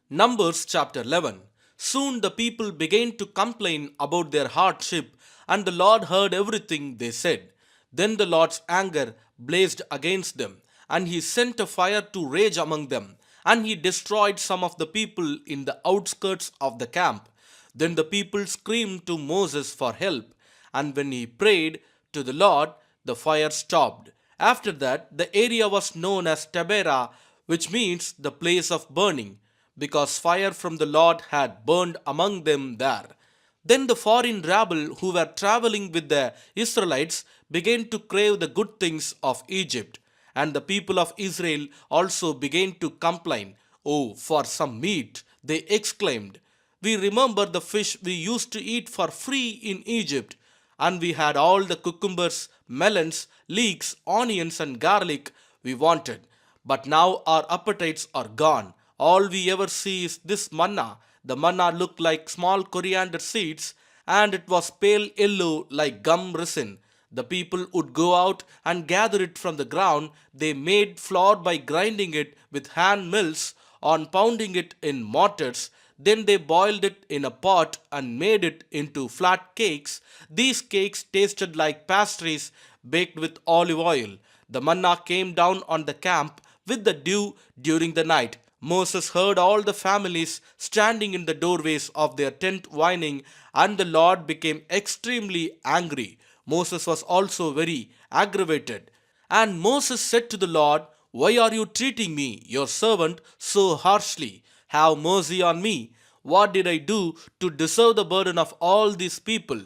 Numbers chapter 11. Soon the people began to complain about their hardship, and the Lord heard everything they said. Then the Lord's anger blazed against them, and he sent a fire to rage among them, and he destroyed some of the people in the outskirts of the camp. Then the people screamed to Moses for help, and when he prayed to the Lord, the fire stopped. After that, the area was known as Taberah, which means the place of burning, because fire from the Lord had burned among them there. Then the foreign rabble who were traveling with the Israelites began to crave the good things of Egypt, and the people of Israel also began to complain. Oh, for some meat! They exclaimed. We remember the fish we used to eat for free in Egypt, and we had all the cucumbers, melons, leeks, onions, and garlic we wanted. But now our appetites are gone. All we ever see is this manna. The manna looked like small coriander seeds, and it was pale yellow like gum resin. The people would go out and gather it from the ground. They made flour by grinding it with hand mills or pounding it in mortars. Then they boiled it in a pot and made it into flat cakes. These cakes tasted like pastries baked with olive oil. The manna came down on the camp with the dew during the night. Moses heard all the families standing in the doorways of their tent whining, and the Lord became extremely angry. Moses was also very aggravated. And Moses said to the Lord, "Why are you treating me, your servant, so harshly? Have mercy on me. What did I do to deserve the burden of all these people?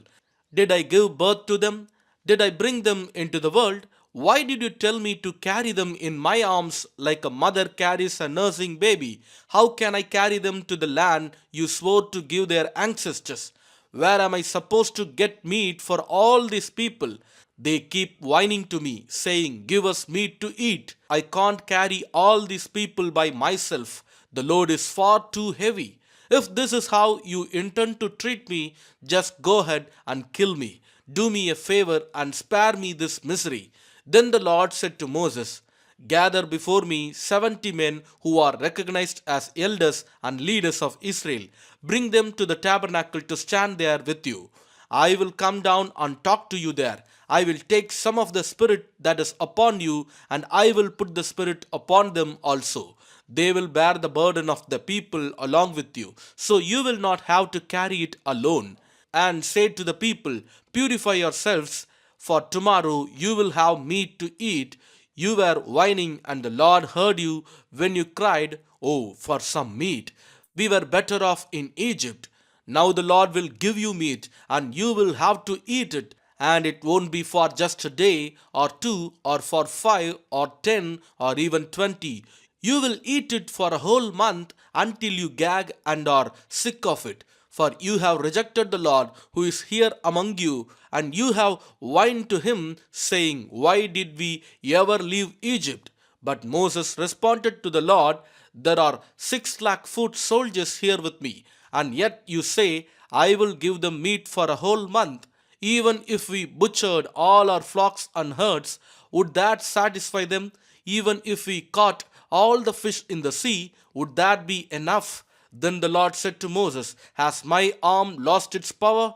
Did I give birth to them? Did I bring them into the world? Why did you tell me to carry them in my arms like a mother carries a nursing baby? How can I carry them to the land you swore to give their ancestors? Where am I supposed to get meat for all these people? They keep whining to me, saying, 'Give us meat to eat.' I can't carry all these people by myself. The load is far too heavy. If this is how you intend to treat me, just go ahead and kill me. Do me a favor and spare me this misery." Then the Lord said to Moses, "Gather before me 70 men who are recognized as elders and leaders of Israel. Bring them to the tabernacle to stand there with you. I will come down and talk to you there. I will take some of the Spirit that is upon you, and I will put the Spirit upon them also. They will bear the burden of the people along with you, so you will not have to carry it alone. And say to the people, 'Purify yourselves, for tomorrow you will have meat to eat.' You were whining, and the Lord heard you when you cried, 'Oh, for some meat! We were better off in Egypt.' Now the Lord will give you meat, and you will have to eat it, and it won't be for just a day or two or for 5 or 10 or even 20. You will eat it for a whole month until you gag and are sick of it. For you have rejected the Lord who is here among you, and you have whined to him, saying, 'Why did we ever leave Egypt?' But Moses responded to the Lord, 'There are 6 lakh foot soldiers here with me, and yet you say, I will give them meat for a whole month. Even if we butchered all our flocks and herds, would that satisfy them? Even if we caught all the fish in the sea, would that be enough?' Then the Lord said to Moses, 'Has my arm lost its power?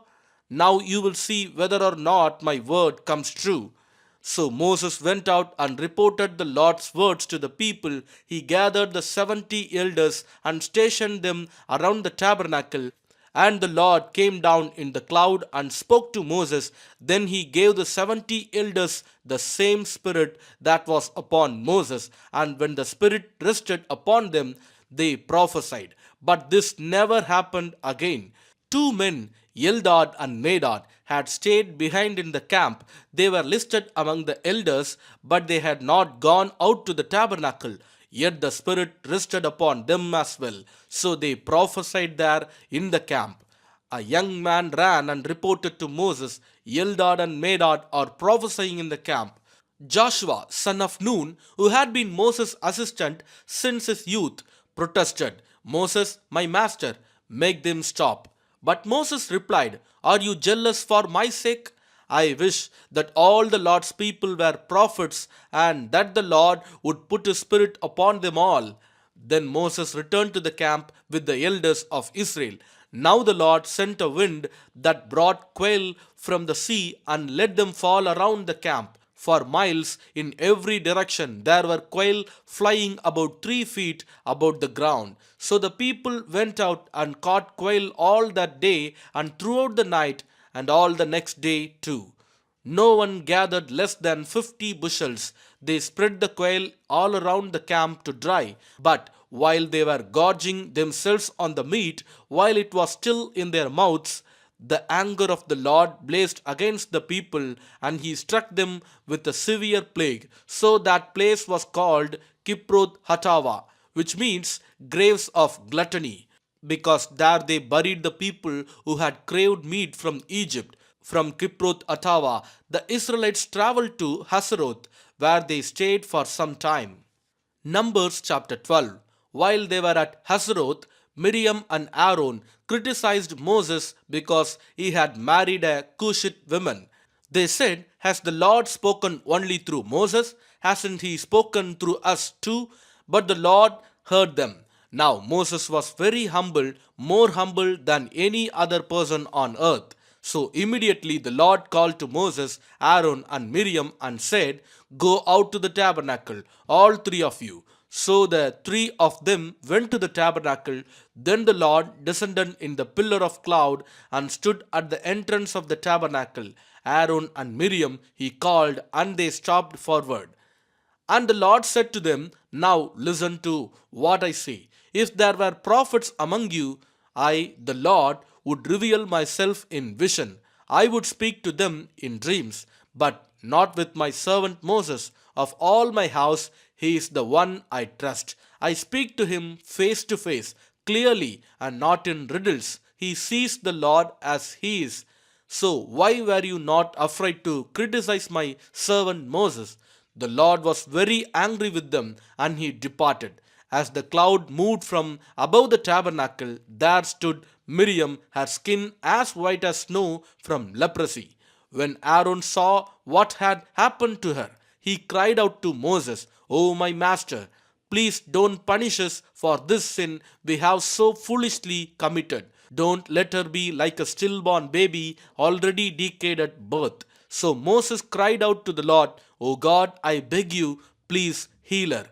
Now you will see whether or not my word comes true.' So Moses went out and reported the Lord's words to the people. He gathered the 70 elders and stationed them around the tabernacle. And the Lord came down in the cloud and spoke to Moses. Then he gave the 70 elders the same spirit that was upon Moses. And when the spirit rested upon them, they prophesied. But this never happened again. 2 men, Eldad and Medad, had stayed behind in the camp. They were listed among the elders, but they had not gone out to the tabernacle. Yet the Spirit rested upon them as well. So they prophesied there in the camp. A young man ran and reported to Moses, "Eldad and Medad are prophesying in the camp." Joshua, son of Nun, who had been Moses' assistant since his youth, protested, "Moses, my master, make them stop." But Moses replied, "Are you jealous for my sake? I wish that all the Lord's people were prophets, and that the Lord would put his spirit upon them all." Then Moses returned to the camp with the elders of Israel. Now the Lord sent a wind that brought quail from the sea and let them fall around the camp. For miles in every direction there were quail flying about 3 feet above the ground. So the people went out and caught quail all that day and throughout the night and all the next day too. No one gathered less than 50 bushels. They spread the quail all around the camp to dry. But while they were gorging themselves on the meat, while it was still in their mouths, the anger of the Lord blazed against the people, and he struck them with a severe plague. So that place was called Kiproth Hatava, which means graves of gluttony, because there they buried the people who had craved meat from Egypt. From Kiproth Hatava, the Israelites traveled to Hazeroth, where they stayed for some time. Numbers chapter 12. While they were at Hazeroth, Miriam and Aaron criticized Moses because he had married a Cushite woman. They said, "Has the Lord spoken only through Moses? Hasn't he spoken through us too?" But the Lord heard them. Now Moses was very humble, more humble than any other person on earth. So immediately the Lord called to Moses, Aaron, and Miriam and said, "Go out to the tabernacle, all three of you." So the three of them went to the tabernacle. Then the Lord descended in the pillar of cloud and stood at the entrance of the tabernacle. Aaron and Miriam he called, and they stopped forward. And the Lord said to them, "Now listen to what I say. If there were prophets among you, I, the Lord, would reveal myself in vision. I would speak to them in dreams, but not with my servant Moses. Of all my house, he is the one I trust. I speak to him face to face, clearly, and not in riddles. He sees the Lord as he is. So why were you not afraid to criticize my servant Moses?" The Lord was very angry with them, and he departed. As the cloud moved from above the tabernacle, there stood Miriam, her skin as white as snow from leprosy. When Aaron saw what had happened to her, he cried out to Moses, "Oh, my master, please don't punish us for this sin we have so foolishly committed. Don't let her be like a stillborn baby already decayed at birth." So Moses cried out to the Lord, "O God, I beg you, please heal her."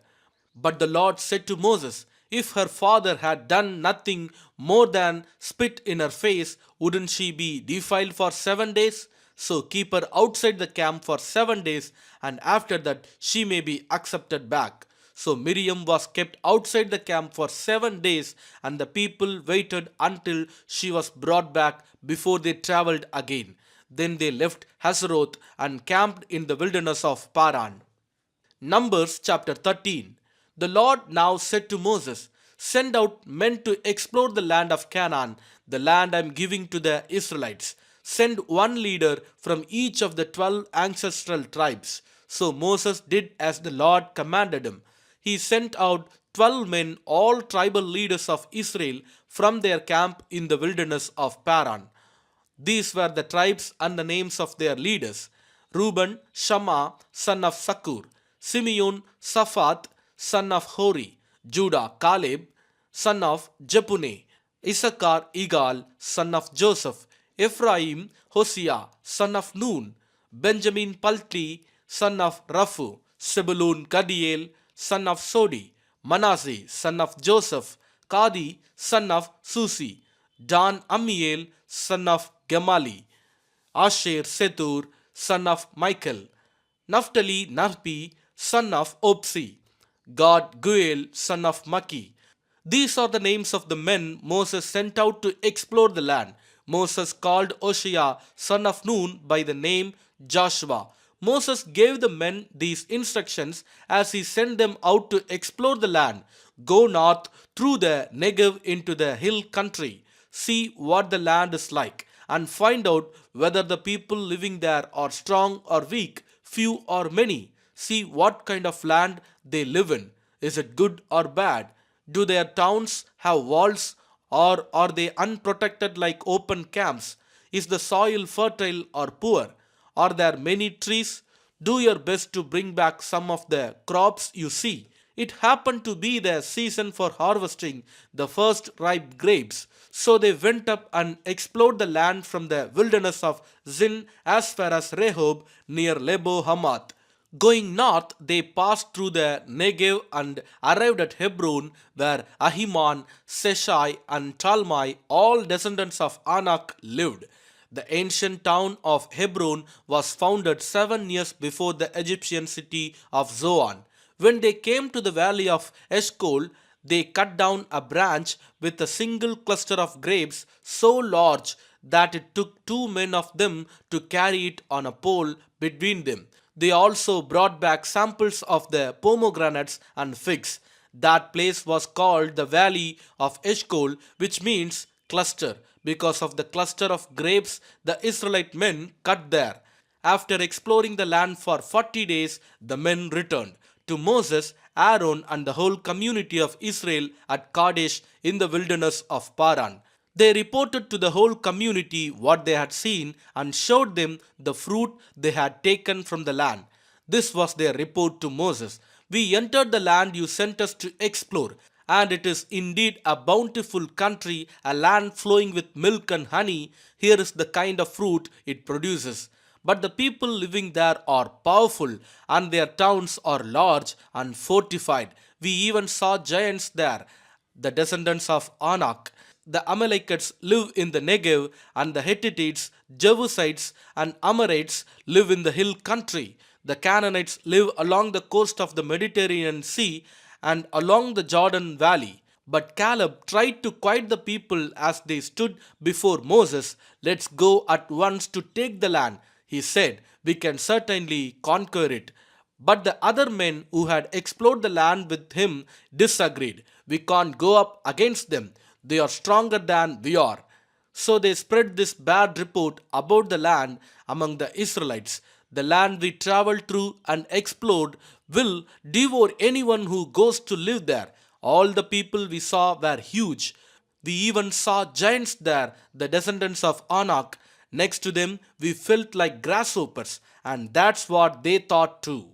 But the Lord said to Moses, "If her father had done nothing more than spit in her face, wouldn't she be defiled for 7 days? So keep her outside the camp for 7 days, and after that she may be accepted back." So Miriam was kept outside the camp for 7 days, and the people waited until she was brought back before they traveled again. Then they left Hazeroth and camped in the wilderness of Paran. Numbers chapter 13. The Lord now said to Moses, "Send out men to explore the land of Canaan, the land I am giving to the Israelites. Send one leader from each of the 12 ancestral tribes." So Moses did as the Lord commanded him. He sent out 12 men, all tribal leaders of Israel, from their camp in the wilderness of Paran. These were the tribes and the names of their leaders: Reuben, Shammah, son of Sakur; Simeon, Saphat, son of Hori; Judah, Caleb, son of Jephunneh; Issachar, Igal, son of Joseph; Ephraim, Hosea, son of Nun; Benjamin, Palti, son of Raphu; Zebulun, Gadiel, son of Sodi; Manasseh, son of Joseph; Kadi, son of Susi; Dan, Amiel, son of Gemali; Asher, Sethur, son of Michael; Naphtali, Narpi, son of Opsi; Gad, Guel, son of Maki. These are the names of the men Moses sent out to explore the land. Moses called Oshea, son of Nun, by the name Joshua. Moses gave the men these instructions as he sent them out to explore the land. "Go north through the Negev into the hill country. See what the land is like, and find out whether the people living there are strong or weak, few or many. See what kind of land they live in. Is it good or bad? Do their towns have walls, or are they unprotected like open camps? Is the soil fertile or poor? Are there many trees? Do your best to bring back some of the crops you see. It happened to be their season for harvesting the first ripe grapes. So they went up and explored the land from the wilderness of Zin as far as Rehob near Lebo Hamath. Going north, they passed through the Negev and arrived at Hebron, where Ahiman, Seshai, and Talmai, all descendants of Anak, lived. The ancient town of Hebron was founded 7 years before the Egyptian city of Zoan. When they came to the valley of Eshcol, they cut down a branch with a single cluster of grapes so large that it took 2 men of them to carry it on a pole between them. They also brought back samples of the pomegranates and figs. That place was called the Valley of Eshcol, which means cluster, because of the cluster of grapes the Israelite men cut there. After exploring the land for 40 days, the men returned to Moses, Aaron, and the whole community of Israel at Kadesh in the wilderness of Paran. They reported to the whole community what they had seen and showed them the fruit they had taken from the land. This was their report to Moses. We entered the land you sent us to explore, and it is indeed a bountiful country, a land flowing with milk and honey. Here is the kind of fruit it produces. But the people living there are powerful, and their towns are large and fortified. We even saw giants there, the descendants of Anak. The Amalekites live in the Negev, and the Hittites, Jebusites, and Amorites live in the hill country. The Canaanites live along the coast of the Mediterranean Sea and along the Jordan Valley. But Caleb tried to quiet the people as they stood before Moses. Let's go at once to take the land, he said. We can certainly conquer it. But the other men who had explored the land with him disagreed. We can't go up against them. They are stronger than we are. So they spread this bad report about the land among the Israelites. The land we traveled through and explored will devour anyone who goes to live there. All the people we saw were huge. We even saw giants there, the descendants of Anak. Next to them, we felt like grasshoppers, and that's what they thought too.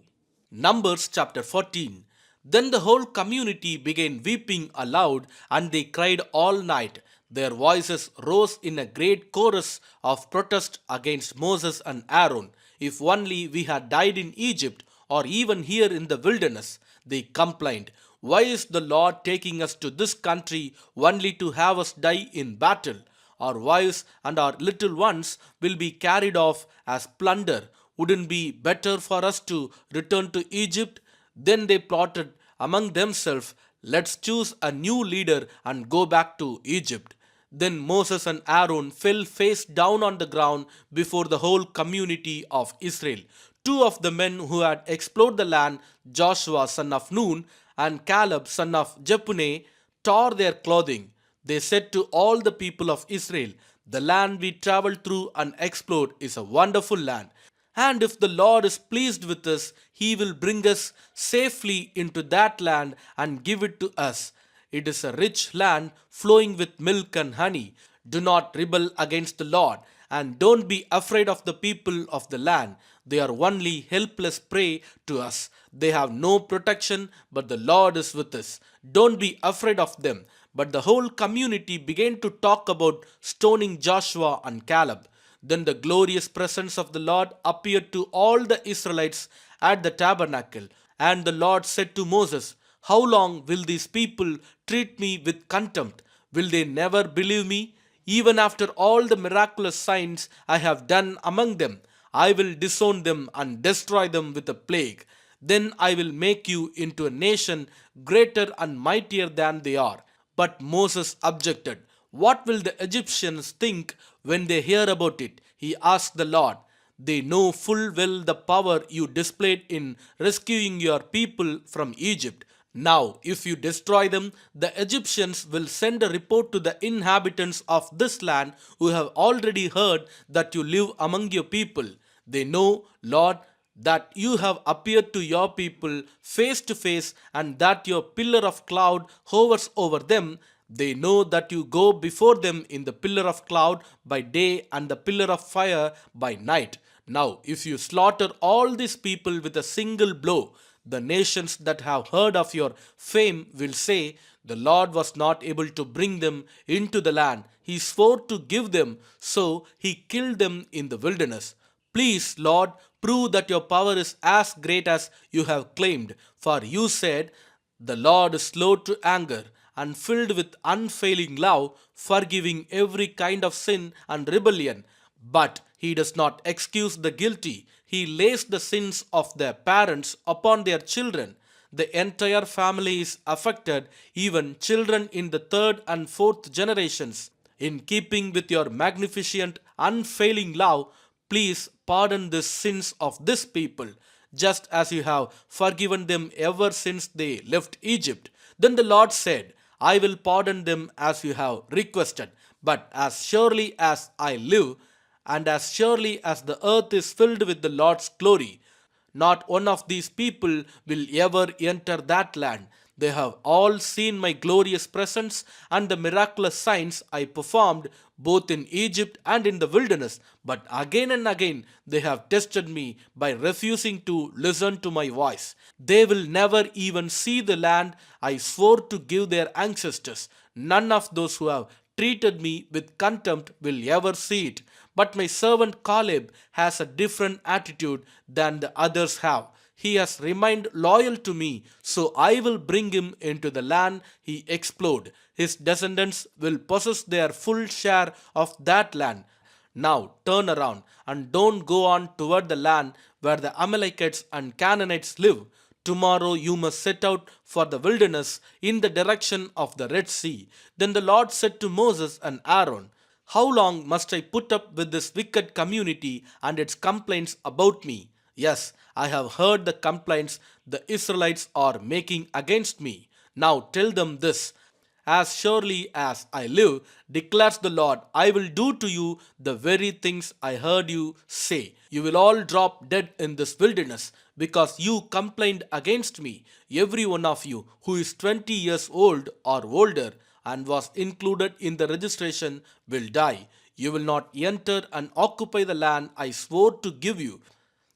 Numbers chapter 14. Then the whole community began weeping aloud, and they cried all night. Their voices rose in a great chorus of protest against Moses and Aaron. If only we had died in Egypt or even here in the wilderness, they complained. Why is the Lord taking us to this country only to have us die in battle? Our wives and our little ones will be carried off as plunder. Wouldn't be better for us to return to Egypt? Then they plotted among themselves, let's choose a new leader and go back to Egypt. Then Moses and Aaron fell face down on the ground before the whole community of Israel. Two of the men who had explored the land, Joshua son of Nun and Caleb son of Jephunneh, tore their clothing. They said to all the people of Israel, the land we traveled through and explored is a wonderful land. And if the Lord is pleased with us, he will bring us safely into that land and give it to us. It is a rich land flowing with milk and honey. Do not rebel against the Lord, and don't be afraid of the people of the land. They are only helpless prey to us. They have no protection, but the Lord is with us. Don't be afraid of them. But the whole community began to talk about stoning Joshua and Caleb. Then the glorious presence of the Lord appeared to all the Israelites at the tabernacle. And the Lord said to Moses, how long will these people treat me with contempt? Will they never believe me? Even after all the miraculous signs I have done among them, I will disown them and destroy them with a plague. Then I will make you into a nation greater and mightier than they are. But Moses objected. What will the Egyptians think when they hear about it? He asked the Lord. They know full well the power you displayed in rescuing your people from Egypt. Now, if you destroy them, the Egyptians will send a report to the inhabitants of this land who have already heard that you live among your people. They know, Lord, that you have appeared to your people face to face and that your pillar of cloud hovers over them. They know that you go before them in the pillar of cloud by day and the pillar of fire by night. Now, if you slaughter all these people with a single blow, The nations that have heard of your fame will say, the Lord was not able to bring them into the land he swore to give them, so he killed them in the wilderness. Please, Lord, prove that your power is as great as you have claimed. For you said, the Lord is slow to anger and filled with unfailing love, forgiving every kind of sin and rebellion. But he does not excuse the guilty. He lays the sins of their parents upon their children. The entire family is affected, even children in the third and fourth generations. In keeping with your magnificent, unfailing love, please pardon the sins of this people, just as you have forgiven them ever since they left Egypt. Then the Lord said, I will pardon them as you have requested, but as surely as I live, and as surely as the earth is filled with the Lord's glory, not one of these people will ever enter that land. They have all seen my glorious presence and the miraculous signs I performed both in Egypt and in the wilderness. But again and again they have tested me by refusing to listen to my voice. They will never even see the land I swore to give their ancestors. None of those who have treated me with contempt will ever see it. But my servant Caleb has a different attitude than the others have. He has remained loyal to me, so I will bring him into the land he explored. His descendants will possess their full share of that land. Now turn around and don't go on toward the land where the Amalekites and Canaanites live. Tomorrow you must set out for the wilderness in the direction of the Red Sea. Then the Lord said to Moses and Aaron, how long must I put up with this wicked community and its complaints about me? Yes, I have heard the complaints the Israelites are making against me. Now tell them this. As surely as I live, declares the Lord, I will do to you the very things I heard you say. You will all drop dead in this wilderness because you complained against me. Every one of you who is 20 years old or older and was included in the registration will die. You will not enter and occupy the land I swore to give you.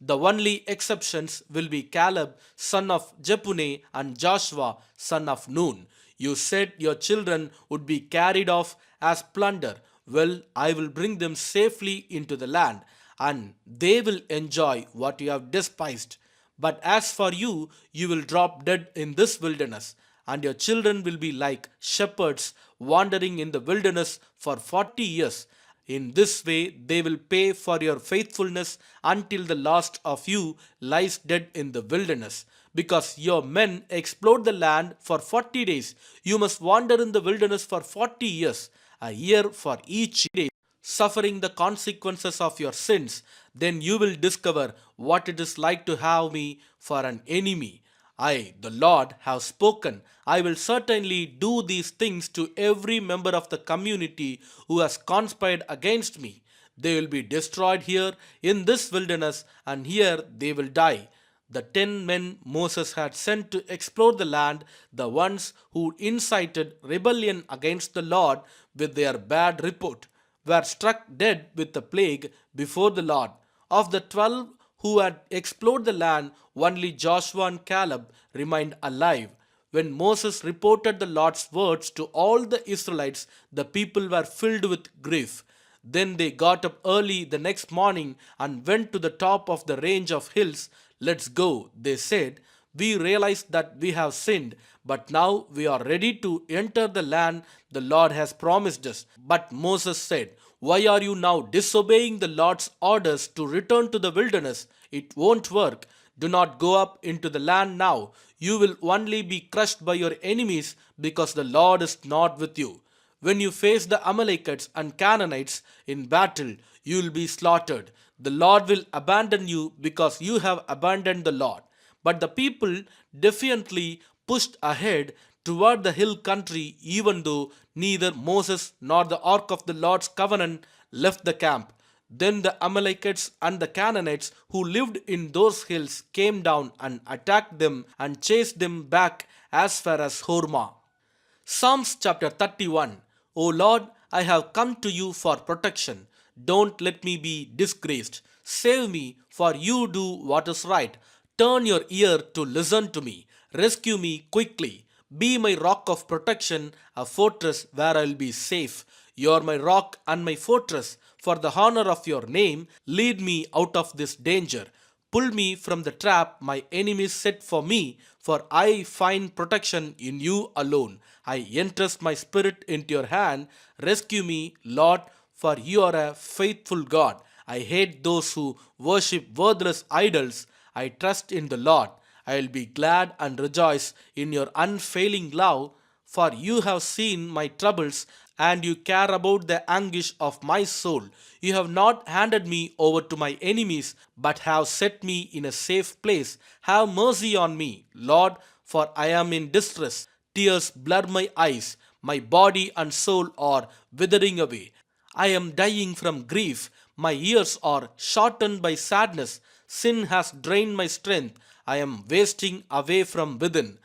The only exceptions will be Caleb, son of Jephunneh, and Joshua, son of Nun. You said your children would be carried off as plunder. Well, I will bring them safely into the land, and they will enjoy what you have despised. But as for you, you will drop dead in this wilderness, and your children will be like shepherds wandering in the wilderness for 40 years. In this way, they will pay for your faithfulness until the last of you lies dead in the wilderness. Because your men explored the land for 40 days, you must wander in the wilderness for 40 years, a year for each day, suffering the consequences of your sins. Then you will discover what it is like to have me for an enemy. I, the Lord, have spoken. I will certainly do these things to every member of the community who has conspired against me. They will be destroyed here in this wilderness, and here they will die. The 10 men Moses had sent to explore the land, the ones who incited rebellion against the Lord with their bad report, were struck dead with the plague before the Lord. Of the 12 who had explored the land, only Joshua and Caleb remained alive. When Moses reported the Lord's words to all the Israelites, the people were filled with grief. Then they got up early the next morning and went to the top of the range of hills. Let's go, they said. We realize that we have sinned, but now we are ready to enter the land the Lord has promised us. But Moses said, why are you now disobeying the Lord's orders to return to the wilderness? It won't work. Do not go up into the land now. You will only be crushed by your enemies because the Lord is not with you. When you face the Amalekites and Canaanites in battle, you will be slaughtered. The Lord will abandon you because you have abandoned the Lord. But the people defiantly pushed ahead toward the hill country, even though neither Moses nor the ark of the Lord's covenant left the camp. Then the Amalekites and the Canaanites who lived in those hills came down and attacked them and chased them back as far as Hormah. Psalms chapter 31. O Lord, I have come to you for protection. Don't let me be disgraced. Save me, for you do what is right. Turn your ear to listen to me. Rescue me quickly. Be my rock of protection, a fortress where I'll be safe. You are my rock and my fortress. For the honor of your name, lead me out of this danger. Pull me from the trap my enemies set for me, for I find protection in you alone. I entrust my spirit into your hand. Rescue me, Lord, for you are a faithful God. I hate those who worship worthless idols. I trust in the Lord. I will be glad and rejoice in your unfailing love, for you have seen my troubles and you care about the anguish of my soul. You have not handed me over to my enemies, but have set me in a safe place. Have mercy on me, Lord, for I am in distress. Tears blur my eyes. My body and soul are withering away. I am dying from grief. My years are shortened by sadness. Sin has drained my strength. I am wasting away from within.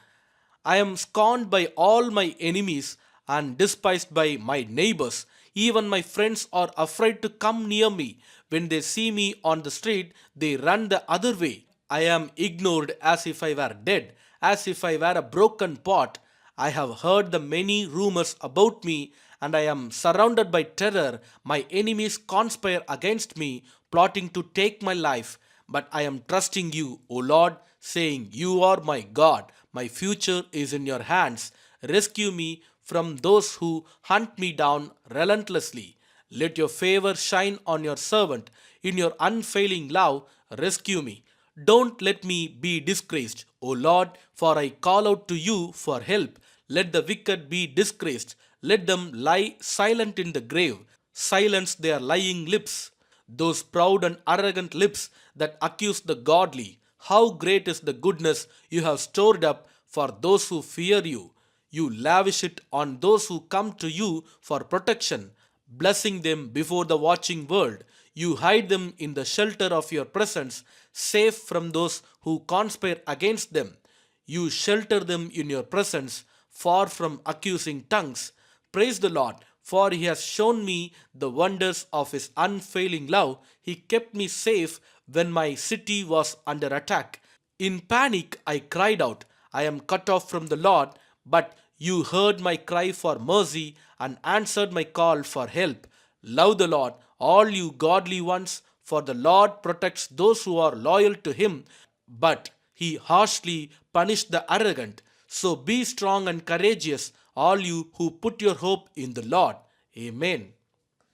I am scorned by all my enemies and despised by my neighbors. Even my friends are afraid to come near me. When they see me on the street, they run the other way. I am ignored as if I were dead, as if I were a broken pot. I have heard the many rumors about me, and I am surrounded by terror. My enemies conspire against me, plotting to take my life. But I am trusting you, O Lord, saying, you are my God. My future is in your hands. Rescue me from those who hunt me down relentlessly. Let your favor shine on your servant. In your unfailing love, rescue me. Don't let me be disgraced, O Lord, for I call out to you for help. Let the wicked be disgraced. Let them lie silent in the grave. Silence their lying lips, those proud and arrogant lips that accuse the godly. How great is the goodness you have stored up for those who fear you. You lavish it on those who come to you for protection, blessing them before the watching world. You hide them in the shelter of your presence, safe from those who conspire against them. You shelter them in your presence, far from accusing tongues. Praise the Lord, for he has shown me the wonders of his unfailing love. He kept me safe when my city was under attack. In panic, I cried out, I am cut off from the Lord, but you heard my cry for mercy and answered my call for help. Love the Lord, all you godly ones, for the Lord protects those who are loyal to him, but he harshly punished the arrogant. So be strong and courageous, all you who put your hope in the Lord. Amen.